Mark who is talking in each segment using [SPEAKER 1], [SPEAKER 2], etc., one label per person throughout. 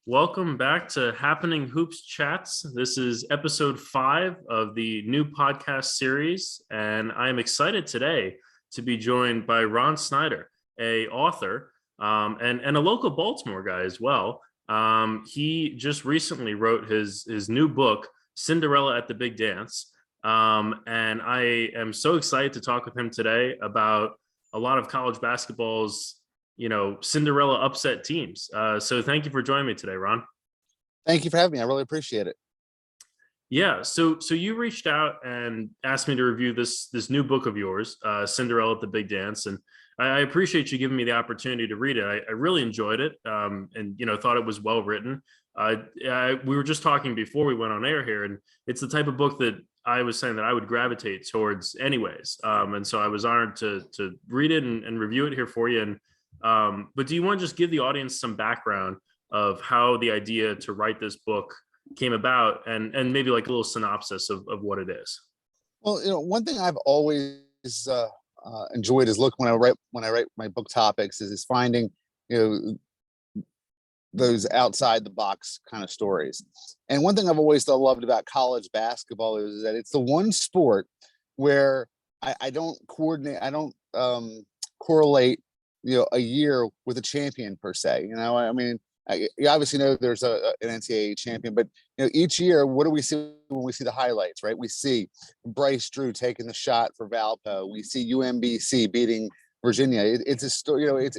[SPEAKER 1] Welcome back to Happening Hoops Chats. This is episode 5 of the new podcast series, and I am excited today to be joined by Ron Snyder, a author and a local Baltimore guy as well. He just recently wrote his new book, Cinderella at the Big Dance, and I am so excited to talk with him today about a lot of college basketball's Cinderella upset teams. So thank you for joining me today, Ron.
[SPEAKER 2] Thank you for having me. I really appreciate it.
[SPEAKER 1] Yeah. So you reached out and asked me to review this new book of yours, Cinderella at the Big Dance, and I appreciate you giving me the opportunity to read it. I really enjoyed it, and thought it was well written. We were just talking before we went on air here, and it's the type of book that I was saying that I would gravitate towards, anyways. And so I was honored to read it and review it here for you. And but do you want to just give the audience some background of how the idea to write this book came about, and maybe like a little synopsis of what it is?
[SPEAKER 2] Well, one thing I've always enjoyed is when I write my book topics is finding those outside the box kind of stories. And one thing I've always loved about college basketball is that it's the one sport where I don't correlate a year with a champion per se. I mean, you obviously know there's an NCAA champion, but each year, what do we see when we see the highlights? Right, we see Bryce Drew taking the shot for Valpo. We see UMBC beating Virginia. It's a story.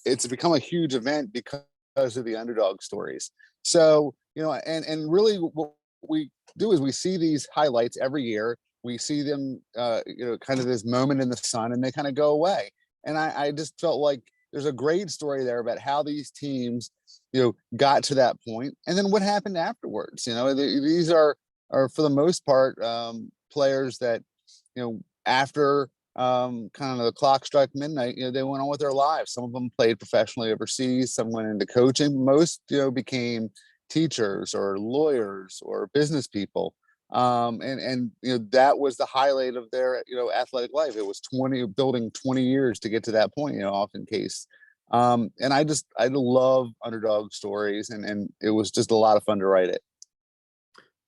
[SPEAKER 2] It's become a huge event because of the underdog stories. So and really what we do is we see these highlights every year. We see them, kind of this moment in the sun, and they kind of go away. And I just felt like there's a great story there about how these teams, got to that point, and then what happened afterwards. These are for the most part players that, after kind of the clock struck midnight, they went on with their lives. Some of them played professionally overseas. Some went into coaching. Most, became teachers or lawyers or business people. And that was the highlight of their athletic life. It was building 20 years to get to that point, often case. And I love underdog stories, and it was just a lot of fun to write it.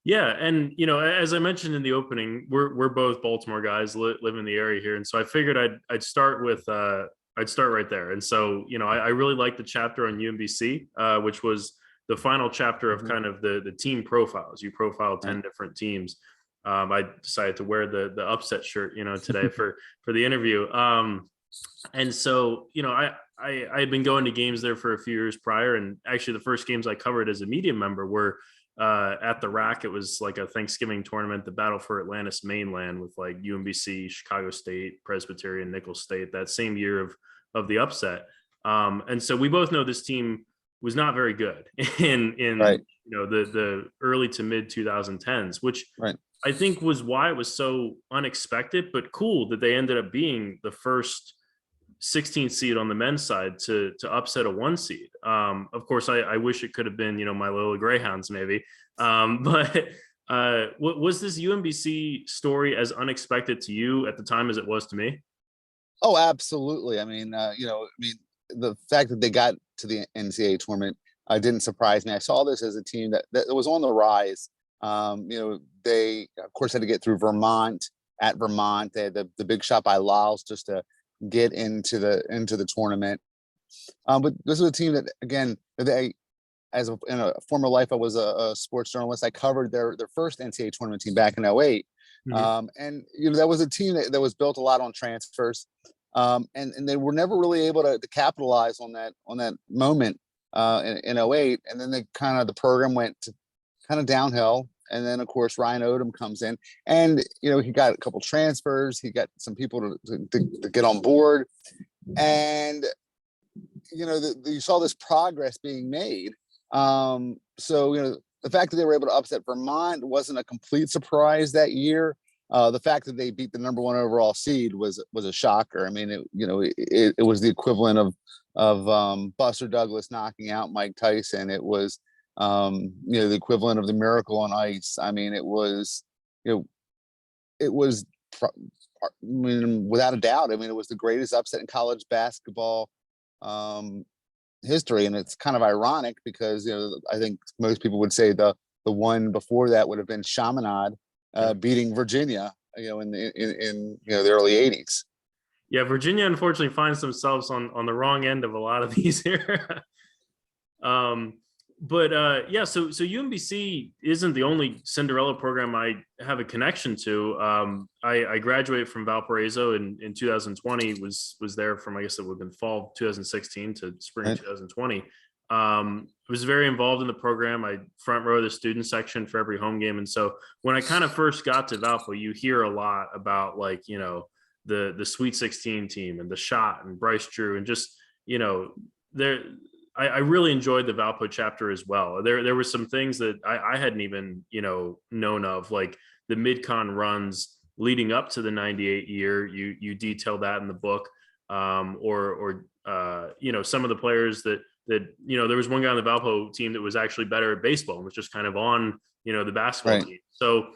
[SPEAKER 1] Yeah, and as I mentioned in the opening, we're both Baltimore guys, live in the area here, and so I figured I'd start with I'd start right there. And so I really liked the chapter on UMBC, which was the final chapter of kind of the team profiles. You profiled 10 different teams. I decided to wear the upset shirt, today for the interview. And so, I had been going to games there for a few years prior. And actually the first games I covered as a media member were at the Rack. It was like a Thanksgiving tournament, the Battle for Atlantis mainland, with like UMBC, Chicago State, Presbyterian, Nicholls State, that same year of the upset. And so we both know this team was not very good in
[SPEAKER 2] Right.
[SPEAKER 1] the early to mid 2010s, which
[SPEAKER 2] Right.
[SPEAKER 1] I think was why it was so unexpected, but cool that they ended up being the first 16th seed on the men's side to upset a 1 seed. Of course, I wish it could have been my Loyola Greyhounds maybe, but was this UMBC story as unexpected to you at the time as it was to me?
[SPEAKER 2] Oh, absolutely. I mean, the fact that they got to the NCAA tournament didn't surprise me. I saw this as a team that was on the rise. They of course had to get through Vermont. At Vermont, they had the big shot by Lyles just to get into the tournament. But this was a team that, again, in a former life, I was a sports journalist. I covered their first NCAA tournament team back in 08. And that was a team that was built a lot on transfers. And they were never really able to capitalize on that moment in 08. And then the program went kind of downhill. And then, of course, Ryan Odom comes in, and he got a couple transfers. He got some people to get on board, and you saw this progress being made. So the fact that they were able to upset Vermont wasn't a complete surprise that year. The fact that they beat the number 1 overall seed was a shocker. I mean, it was the equivalent of Buster Douglas knocking out Mike Tyson. It was the equivalent of the Miracle on Ice. I mean, it was without a doubt. I mean, it was the greatest upset in college basketball history, and it's kind of ironic because I think most people would say the one before that would have been Chaminade
[SPEAKER 1] Yeah.
[SPEAKER 2] beating Virginia, in the early '80s.
[SPEAKER 1] Yeah, Virginia unfortunately finds themselves on the wrong end of a lot of these here. um, but yeah, so UMBC isn't the only Cinderella program I have a connection to. I graduated from Valparaiso in 2020. Was there from, I guess it would have been fall 2016 to spring
[SPEAKER 2] Right?
[SPEAKER 1] 2020. Was very involved in the program. I front row the student section for every home game, and so when I kind of first got to Valpo, you hear a lot about, like, the Sweet 16 team and the shot and Bryce Drew, and just, there. I really enjoyed the Valpo chapter as well. There were some things that I hadn't even known of, like the mid-con runs leading up to the '98 year. You detail that in the book, or some of the players that there was one guy on the Valpo team that was actually better at baseball and was just kind of on the basketball
[SPEAKER 2] Right.
[SPEAKER 1] team. So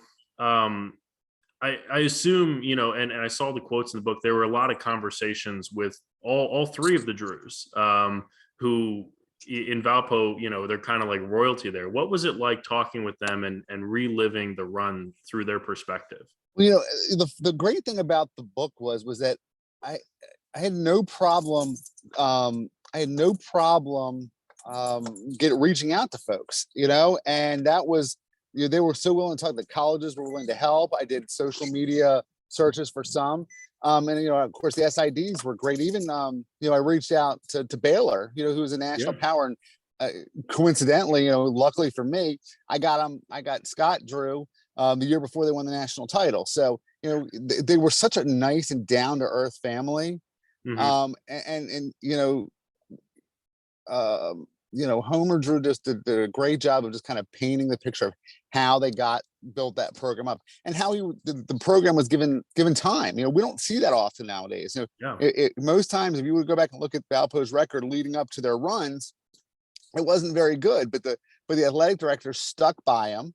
[SPEAKER 1] I assume, and I saw the quotes in the book, there were a lot of conversations with all three of the Drews, who in Valpo, they're kind of like royalty there. What was it like talking with them and reliving the run through their perspective?
[SPEAKER 2] Well, the great thing about the book was that I I had no problem. I had no problem get reaching out to folks, and that was, they were so willing to talk. The colleges were willing to help. I did social media searches for some, and of course the SIDs were great. Even I reached out to Baylor, who was a
[SPEAKER 1] Yeah.
[SPEAKER 2] national power, and coincidentally, luckily for me, I got Scott Drew the year before they won the national title. So they were such a nice and down to earth family,
[SPEAKER 1] Hmm.
[SPEAKER 2] Homer Drew just did a great job of just kind of painting the picture of how they built that program up, and how the program was given time. We don't see that often nowadays.
[SPEAKER 1] Yeah.
[SPEAKER 2] Most times, if you would go back and look at Valpo's record leading up to their runs, it wasn't very good, but the athletic director stuck by him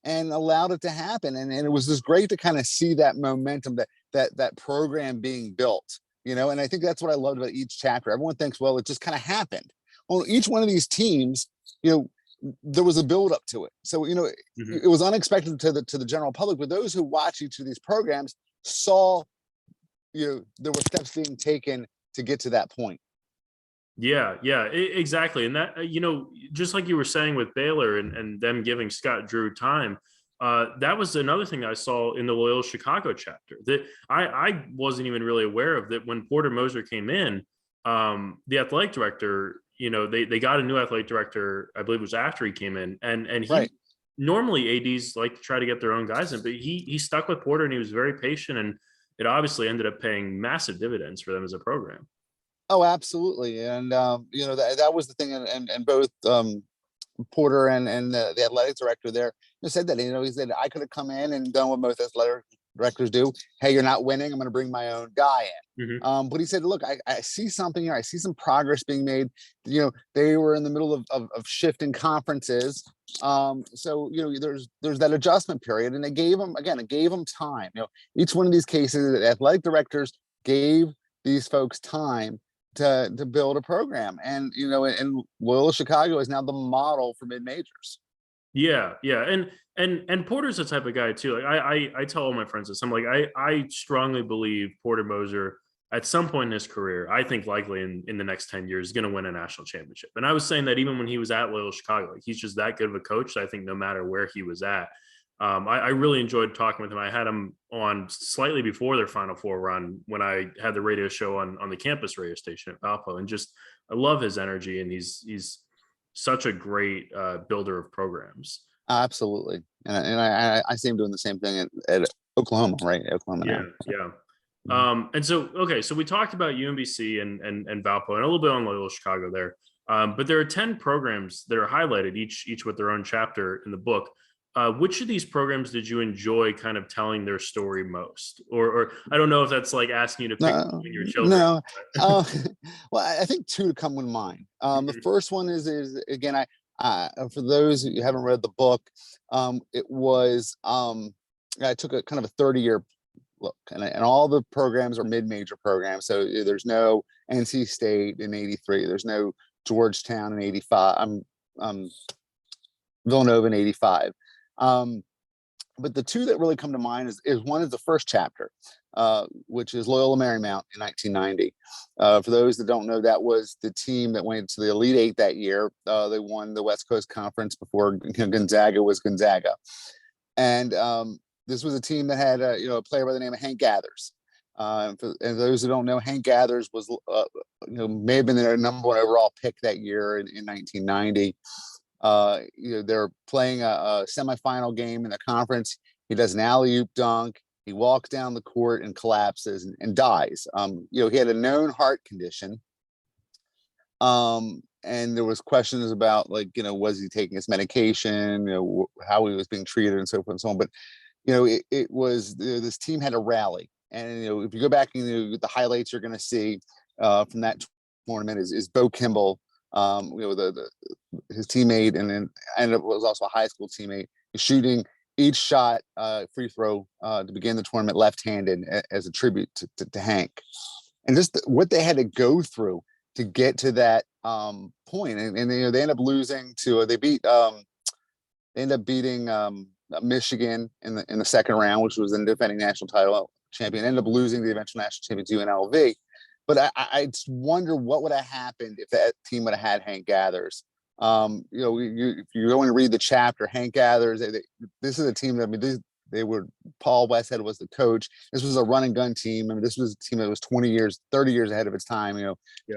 [SPEAKER 2] and allowed it to happen. And it was just great to kind of see that momentum, that program being built, and I think that's what I loved about each chapter. Everyone thinks, well, it just kind of happened. Well, each one of these teams, there was a build up to it. So,
[SPEAKER 1] Hmm.
[SPEAKER 2] it was unexpected to the general public, but those who watch each of these programs saw, there were steps being taken to get to that point.
[SPEAKER 1] Yeah, yeah, exactly. And that, just like you were saying with Baylor and them giving Scott Drew time, that was another thing I saw in the Loyola Chicago chapter that I wasn't even really aware of. That when Porter Moser came in, the athletic director, they got a new athletic director, I believe it was after he came in, and he
[SPEAKER 2] Right.
[SPEAKER 1] normally ADs like to try to get their own guys in, but he stuck with Porter and he was very patient, and it obviously ended up paying massive dividends for them as a program.
[SPEAKER 2] Oh, absolutely. And that was the thing. And both Porter and the athletic director there said that, he said, I could have come in and done what most athletic directors do. Hey, you're not winning, I'm going to bring my own guy in.
[SPEAKER 1] Hmm.
[SPEAKER 2] But he said, look, I see something here. I see some progress being made. They were in the middle of shifting conferences. So, there's that adjustment period, and it gave them time. Each one of these cases, the athletic directors gave these folks time to build a program, and Loyola Chicago is now the model for mid majors.
[SPEAKER 1] Yeah, yeah, and Porter's the type of guy too. Like I tell all my friends this. I'm like, I strongly believe Porter Moser at some point in his career, I think likely in the next 10 years, is going to win a national championship. And I was saying that even when he was at Loyola Chicago, like he's just that good of a coach. So I think no matter where he was at, I really enjoyed talking with him. I had him on slightly before their Final Four run when I had the radio show on the campus radio station at Valpo, and just I love his energy, and he's such a great builder of programs.
[SPEAKER 2] Absolutely, and I see him doing the same thing at Oklahoma, right? Oklahoma
[SPEAKER 1] Yeah,
[SPEAKER 2] now. So,
[SPEAKER 1] yeah.
[SPEAKER 2] mhm.
[SPEAKER 1] And so, okay, so we talked about UMBC and Valpo and a little bit on Loyola Chicago there. But there are 10 programs that are highlighted, each with their own chapter in the book. Which of these programs did you enjoy kind of telling their story most? Or I don't know if that's like asking you to pick
[SPEAKER 2] No,
[SPEAKER 1] between your children.
[SPEAKER 2] no. Well, I think two to come to mind. The
[SPEAKER 1] Mhm.
[SPEAKER 2] first one is again, for those who haven't read the book, it was I took a kind of a 30-year look, and all the programs are mid-major programs. So there's no NC State in '83. There's no Georgetown in '85. Villanova in '85. Um, but the two that really come to mind is one is the first chapter, which is Loyola Marymount in 1990. For those that don't know, that was the team that went to the Elite Eight that year. They won the West Coast Conference before Gonzaga was Gonzaga, and this was a team that had a player by the name of Hank Gathers. And those who don't know, Hank Gathers was may have been their number one overall pick that year in 1990. They're playing a semifinal game in the conference. He does an alley-oop dunk. He walks down the court and collapses and dies. He had a known heart condition. And there was questions about was he taking his medication, how he was being treated and so forth and so on. But, it was this team had a rally. And, if you go back and the highlights you're going to see from that tournament is Bo Kimball, his teammate, and it was also a high school teammate, shooting each shot free throw to begin the tournament left-handed as a tribute to Hank, and just what they had to go through to get to that point. And they end up losing to they end up beating Michigan in the second round, which was the defending national title champion. Ended up losing the eventual national champions UNLV. But I just wonder what would have happened if that team would have had Hank Gathers. If you go and read the chapter, Hank Gathers, this is a team that, they were, Paul Westhead was the coach. This was a run and gun team. This was a team that was 20 years, 30 years ahead of its time,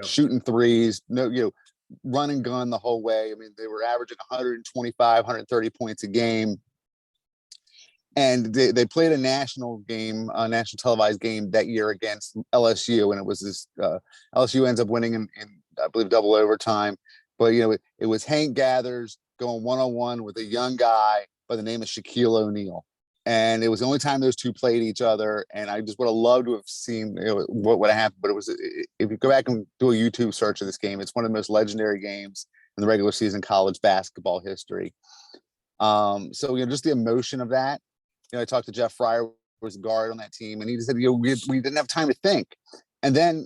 [SPEAKER 2] shooting threes, run and gun the whole way. They were averaging 125, 130 points a game. And they played a national national televised game that year against LSU. And it was this, LSU ends up winning in I believe, double overtime. But, it was Hank Gathers going one-on-one with a young guy by the name of Shaquille O'Neal. And it was the only time those two played each other. And I just would have loved to have seen what would have happened. But if you go back and do a YouTube search of this game, it's one of the most legendary games in the regular season college basketball history. So, just the emotion of that. I talked to Jeff Fryer, who was guard on that team, and he just said, we didn't have time to think. And then,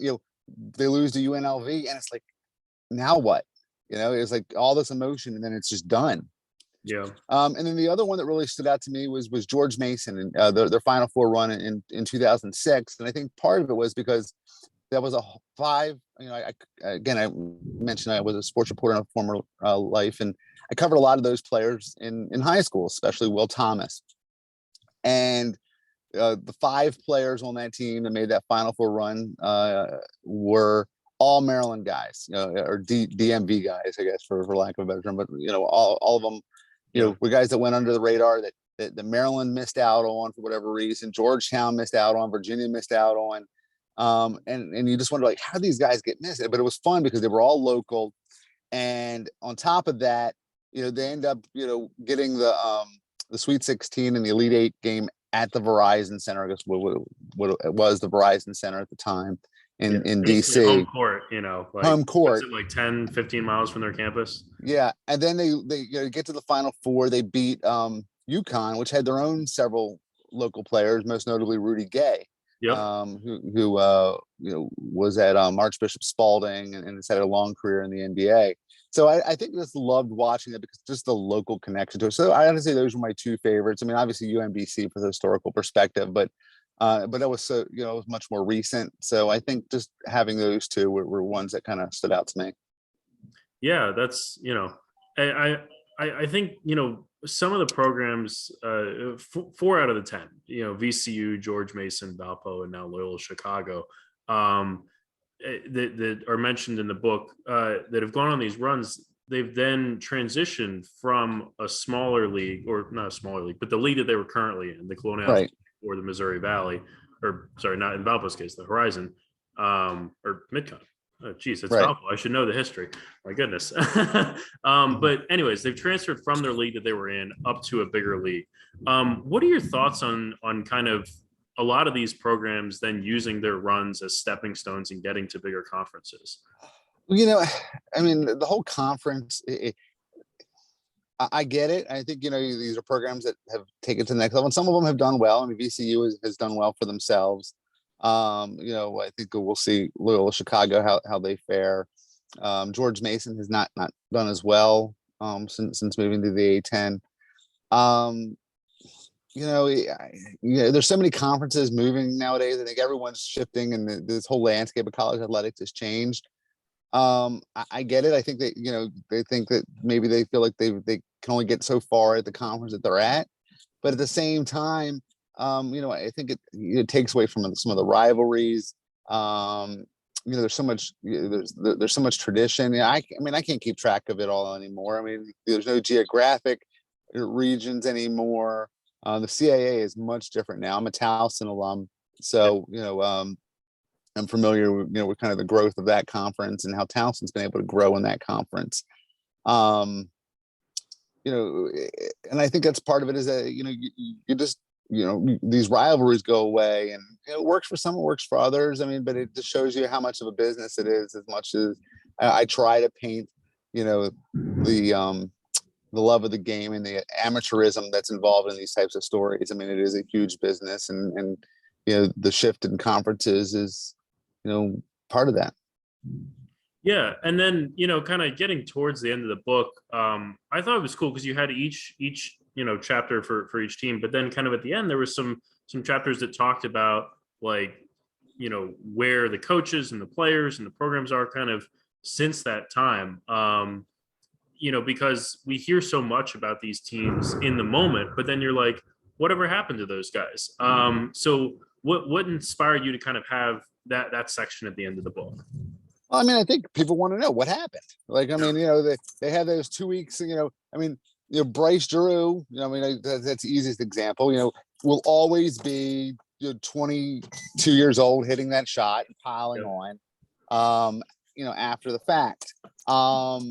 [SPEAKER 2] they lose to UNLV, and it's like, now what? It's like all this emotion, and then it's just done.
[SPEAKER 1] Yeah.
[SPEAKER 2] And then the other one that really stood out to me was George Mason and their Final Four run in 2006. And I think part of it was because that was a five. I mentioned I was a sports reporter in a former life, and I covered a lot of those players in high school, especially Will Thomas. And the five players on that team that made that Final Four run were all Maryland guys, or DMV guys, I guess, for lack of a better term. But all of them, were guys that went under the radar that the Maryland missed out on for whatever reason. Georgetown missed out on. Virginia missed out on. And you just wonder, how do these guys get missed? But it was fun because they were all local. And on top of that, they end up, getting the Sweet 16 and the Elite Eight game at the Verizon Center. I guess what it was, the Verizon Center at the time in DC.
[SPEAKER 1] Home court,
[SPEAKER 2] home court.
[SPEAKER 1] What's it, 10, 15 miles from their campus?
[SPEAKER 2] Yeah. And then they get to the Final Four. They beat UConn, which had their own several local players, most notably Rudy Gay.
[SPEAKER 1] Yep.
[SPEAKER 2] Who was at Archbishop Spalding and has had a long career in the NBA. So I think I just loved watching it because just the local connection to it. So I have to say those were my two favorites. Obviously UMBC for the historical perspective, but that was it was much more recent. So I think just having those two were ones that kind of stood out to me.
[SPEAKER 1] Yeah, that's I think some of the programs, 4 out of the 10, VCU, George Mason, Valpo, and now Loyola Chicago, that are mentioned in the book, that have gone on these runs. They've then transitioned from a smaller league, or not a smaller league, but the league that they were currently in, the Colonial,
[SPEAKER 2] right,
[SPEAKER 1] or the Missouri Valley, or sorry, not in Valpo's case, the Horizon, or Midcon. Oh, geez, it's
[SPEAKER 2] right.
[SPEAKER 1] Valpo. I should know the history. My goodness. But anyways, they've transferred from their league that they were in up to a bigger league. What are your thoughts on kind of a lot of these programs then using their runs as stepping stones and getting to bigger conferences?
[SPEAKER 2] The whole conference, I get it. I think, these are programs that have taken it to the next level, and some of them have done well. VCU has done well for themselves. I think we'll see Loyola Chicago, how they fare. George Mason has not done as well since moving to the A10. Um, there's so many conferences moving nowadays. I think everyone's shifting, and this whole landscape of college athletics has changed. I get it. I think that they think that maybe they feel like they can only get so far at the conference that they're at, but at the same time, I think it takes away from some of the rivalries. There's so much there's so much tradition. I mean, I can't keep track of it all anymore. I mean, there's no geographic regions anymore. The CAA is much different now. I'm a Towson alum, so I'm familiar with with kind of the growth of that conference and how Towson's been able to grow in that conference. Um, and I think that's part of it is that you just these rivalries go away, and it works for some, it works for others. I mean, but it just shows you how much of a business it is. As much as I try to paint, the love of the game and the amateurism that's involved in these types of stories. I mean, it is a huge business, and the shift in conferences is part of that.
[SPEAKER 1] Yeah, and then kind of getting towards the end of the book, I thought it was cool because you had each chapter for each team, but then kind of at the end there was some chapters that talked about like where the coaches and the players and the programs are kind of since that time. Because we hear so much about these teams in the moment, but then you're like, whatever happened to those guys? So what inspired you to kind of have that section at the end of the book?
[SPEAKER 2] Well, I mean, I think people want to know what happened. Like, I mean, they had those 2 weeks. I mean, Bryce Drew. I mean, that's the easiest example. Will always be 22 years old, hitting that shot and piling
[SPEAKER 1] Yep.
[SPEAKER 2] on. After the fact. But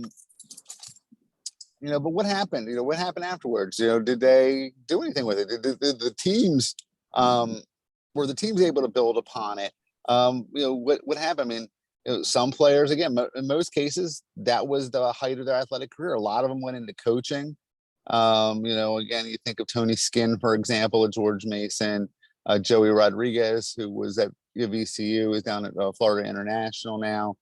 [SPEAKER 2] what happened? What happened afterwards? Did they do anything with it? Did the teams, were the teams able to build upon it? What happened? I mean, some players, again, in most cases, that was the height of their athletic career. A lot of them went into coaching. Again, you think of Tony Skinn, for example, George Mason, Joey Rodriguez, who was at VCU, is down at Florida International now.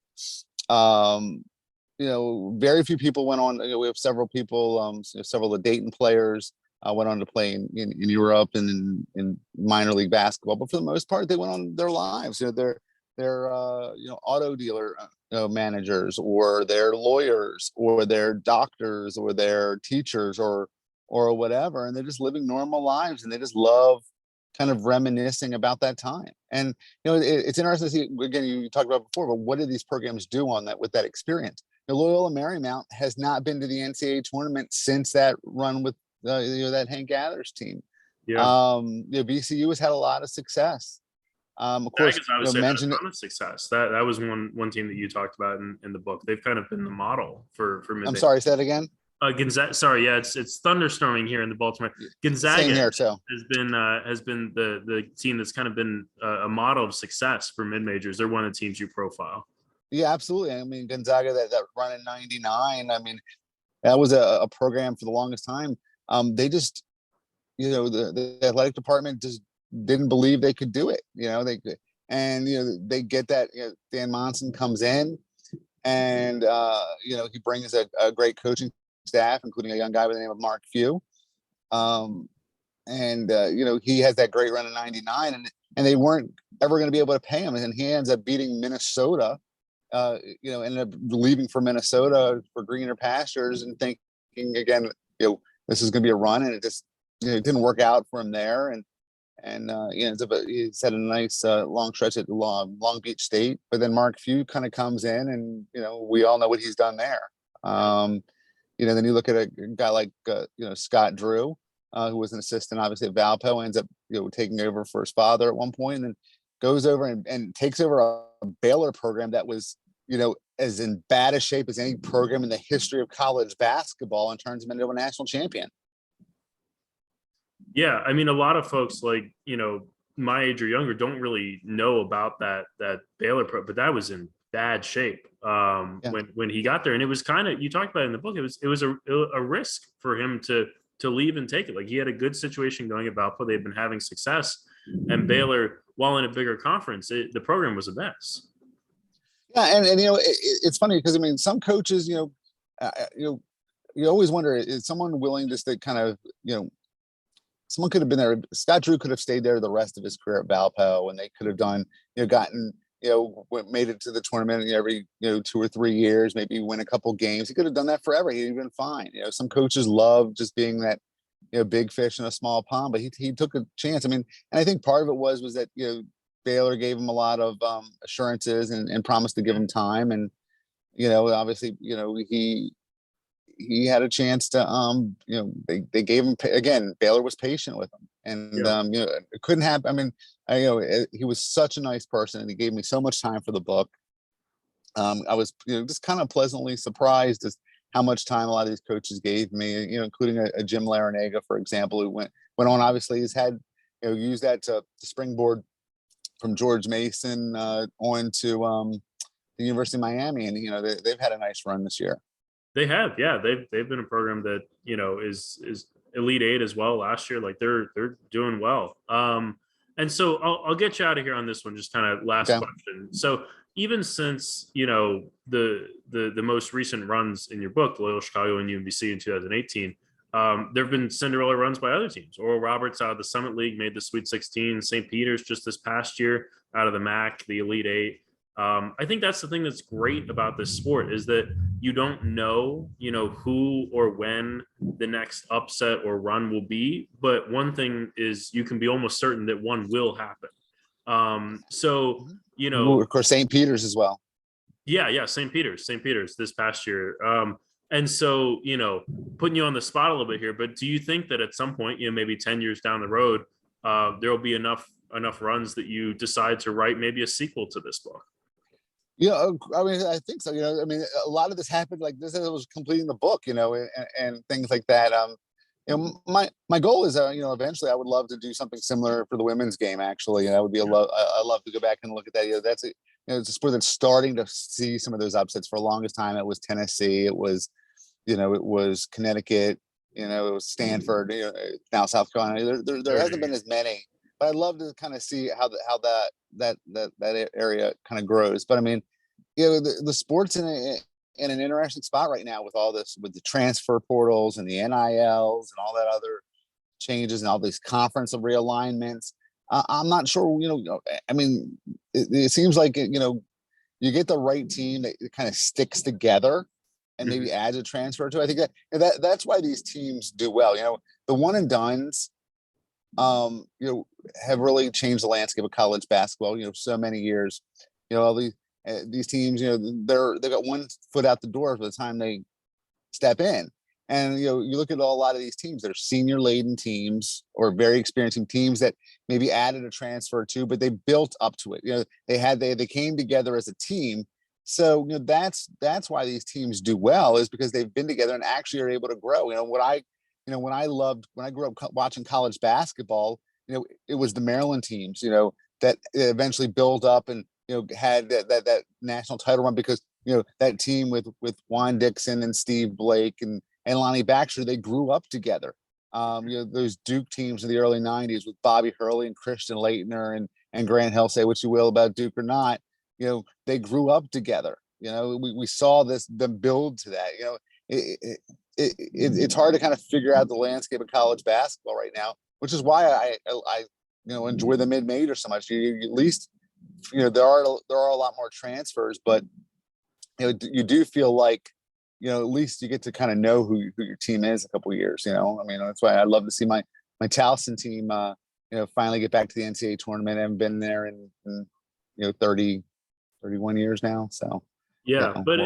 [SPEAKER 2] Very few people went on. We have several people, several of the Dayton players went on to play in Europe and in minor league basketball. But for the most part, they went on their lives. They're auto dealer managers, or they're lawyers, or they're doctors, or they're teachers, or whatever, and they're just living normal lives, and they just love kind of reminiscing about that time. And it's interesting to see, again, you talked about before, but what did these programs do on that with that experience? Loyola Marymount has not been to the NCAA tournament since that run with that Hank Gathers team.
[SPEAKER 1] Yeah.
[SPEAKER 2] VCU has had a lot of success. Of course,
[SPEAKER 1] Gonzaga's obviously had a
[SPEAKER 2] mentioned it.
[SPEAKER 1] ton of success. That was one team that you talked about in the book. They've kind of been the model for mid.
[SPEAKER 2] I'm sorry, say that again.
[SPEAKER 1] Gonzaga. Sorry, yeah, it's thunderstorming here in the Baltimore.
[SPEAKER 2] Same
[SPEAKER 1] Gonzaga
[SPEAKER 2] here too.
[SPEAKER 1] has been the team that's kind of been a model of success for mid majors. They're one of the teams you profile.
[SPEAKER 2] Yeah, absolutely. I mean, Gonzaga, that run in '99. I mean, that was a program for the longest time. They just, the athletic department just didn't believe they could do it. They get that. Dan Monson comes in, and he brings a great coaching staff, including a young guy by the name of Mark Few. He has that great run in '99, and they weren't ever going to be able to pay him, and he ends up beating Minnesota. Ended up leaving for Minnesota for greener pastures, and thinking again, this is going to be a run, and it just it didn't work out for him there, and he's had a nice long stretch at Long Beach State, but then Mark Few kind of comes in, and we all know what he's done there. Then you look at a guy like Scott Drew, who was an assistant obviously at Valpo, ends up taking over for his father at one point, and then goes over and takes over a Baylor program that was as in bad a shape as any program in the history of college basketball in terms of being a national champion.
[SPEAKER 1] Yeah, I mean, a lot of folks like my age or younger don't really know about that Baylor pro, but that was in bad shape when he got there, and it was kind of, you talked about it in the book. It was a risk for him to leave and take it. Like, he had a good situation going at Valpo. They've been having success, and Baylor, while in a bigger conference, the program was a mess.
[SPEAKER 2] Yeah, and it's funny because I mean, some coaches, you always wonder, is someone willing just to kind of, someone could have been there. Scott Drew could have stayed there the rest of his career at Valpo, and they could have done, gotten, made it to the tournament every, 2 or 3 years, maybe win a couple games. He could have done that forever. He'd been fine. Some coaches love just being that, big fish in a small pond, but he took a chance. I mean, and I think part of it was that, Baylor gave him a lot of assurances and promised to give him time. And, obviously, he had a chance to they gave him again. Baylor was patient with him, and
[SPEAKER 1] Yeah.
[SPEAKER 2] it couldn't happen. I mean, he was such a nice person, and he gave me so much time for the book. I was just kind of pleasantly surprised as how much time a lot of these coaches gave me, including a Jim Larinaga, for example, who went on. Obviously, he's had used that to springboard from George Mason on to the University of Miami, and they've had a nice run this year.
[SPEAKER 1] They have, yeah. They've been a program that is Elite Eight as well last year. Like they're doing well. And so I'll get you out of here on this one. Just kind of last
[SPEAKER 2] Okay.
[SPEAKER 1] question. So even since the most recent runs in your book, Loyola Chicago and UMBC in 2018, there have been Cinderella runs by other teams. Oral Roberts out of the Summit League made the Sweet 16. St. Peter's just this past year out of the MAC, the Elite Eight. I think that's the thing that's great about this sport is that you don't know, who or when the next upset or run will be. But one thing is you can be almost certain that one will happen. So,
[SPEAKER 2] Ooh, of course, St. Peter's as well.
[SPEAKER 1] yeah, St. Peter's this past year. And so, putting you on the spot a little bit here, but do you think that at some point, maybe 10 years down the road, there will be enough runs that you decide to write maybe a sequel to this book?
[SPEAKER 2] I mean, I think so. I mean, a lot of this happened like this as I was completing the book, and things like that. My goal is, eventually I would love to do something similar for the women's game. Actually, that would be a love. I love to go back and look at that. That's it. It's a sport that's starting to see some of those upsets. For the longest time, it was Tennessee. It was, it was Connecticut. It was Stanford. Now South Carolina. There hasn't been as many. But I'd love to kind of see how that area kind of grows. But I mean, the sport's in an interesting spot right now with all this, with the transfer portals and the NILs and all that other changes and all these conference realignments. I'm not sure. I mean, it seems like you get the right team that kind of sticks together and maybe adds a transfer to. I think that's why these teams do well. The one and dones have really changed the landscape of college basketball. So many years. All these teams, they've got one foot out the door by the time they step in. And you look at a lot of these teams that are senior laden teams or very experiencing teams that maybe added a transfer too, but they built up to it. They came together as a team. So that's why these teams do well, is because they've been together and actually are able to grow. When I grew up watching college basketball, it was the Maryland teams, that eventually built up and had that national title run because that team with Juan Dixon and Steve Blake and Lonnie Baxter, they grew up together. Those Duke teams in the early '90s with Bobby Hurley and Christian Laettner and Grant Hill. Say what you will about Duke or not, they grew up together. We saw them build to that. It's hard to kind of figure out the landscape of college basketball right now, which is why I enjoy the mid-major so much. You at least there are a lot more transfers, but you do feel like at least you get to kind of know who your team is a couple of years. I mean, that's why I'd love to see my Towson team finally get back to the NCAA tournament. I haven't been there in 30, 31 years now. So
[SPEAKER 1] yeah, but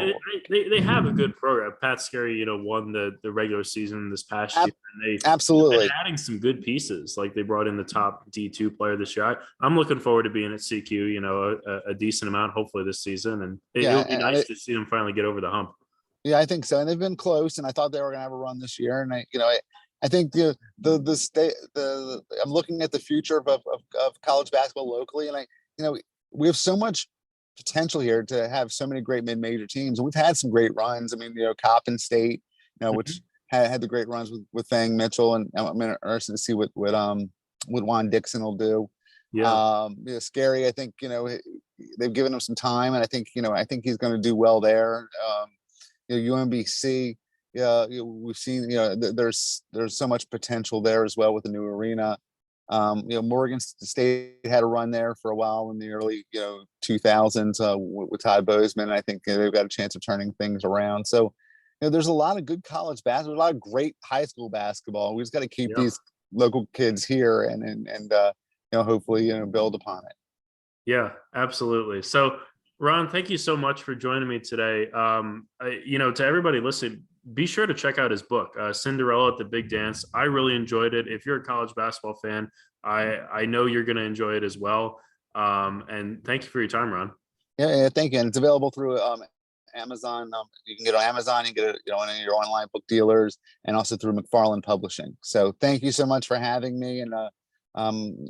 [SPEAKER 1] they have a good program. Pat Skerry, won the regular season this past year, and they've been adding some good pieces. Like they brought in the top D2 player this year. I'm looking forward to being at CQ, a decent amount, hopefully this season, and it'll be nice to see them finally get over the hump.
[SPEAKER 2] Yeah, I think so, and they've been close, and I thought they were going to have a run this year, and I think I'm looking at the future of college basketball locally, and we have so much potential here to have so many great mid-major teams, and we've had some great runs. I mean, Coppin State, which had the great runs with Fang Mitchell, and I'm interested to see what Juan Dixon will do.
[SPEAKER 1] Yeah,
[SPEAKER 2] Scary. I think they've given him some time, and I think he's going to do well there. UMBC, yeah, we've seen, there's so much potential there as well with the new arena. Morgan State had a run there for a while in the early 2000s with Todd Bozeman. I think they've got a chance of turning things around. So there's a lot of good college basketball, a lot of great high school basketball. We just got to keep
[SPEAKER 1] Yeah.
[SPEAKER 2] these local kids here and hopefully build upon it.
[SPEAKER 1] Yeah, absolutely. So, Ron, thank you so much for joining me today. To everybody listening, be sure to check out his book, Cinderella at the Big Dance. I really enjoyed it. If you're a college basketball fan, I know you're going to enjoy it as well. And thank you for your time, Ron.
[SPEAKER 2] Yeah, thank you. And it's available through Amazon. You can get it on Amazon. You can get it on any of your online book dealers, and also through McFarland Publishing. So thank you so much for having me. And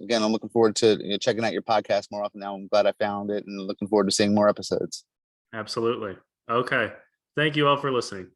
[SPEAKER 2] again, I'm looking forward to checking out your podcast more often now. I'm glad I found it, and looking forward to seeing more episodes.
[SPEAKER 1] Absolutely. Okay. Thank you all for listening.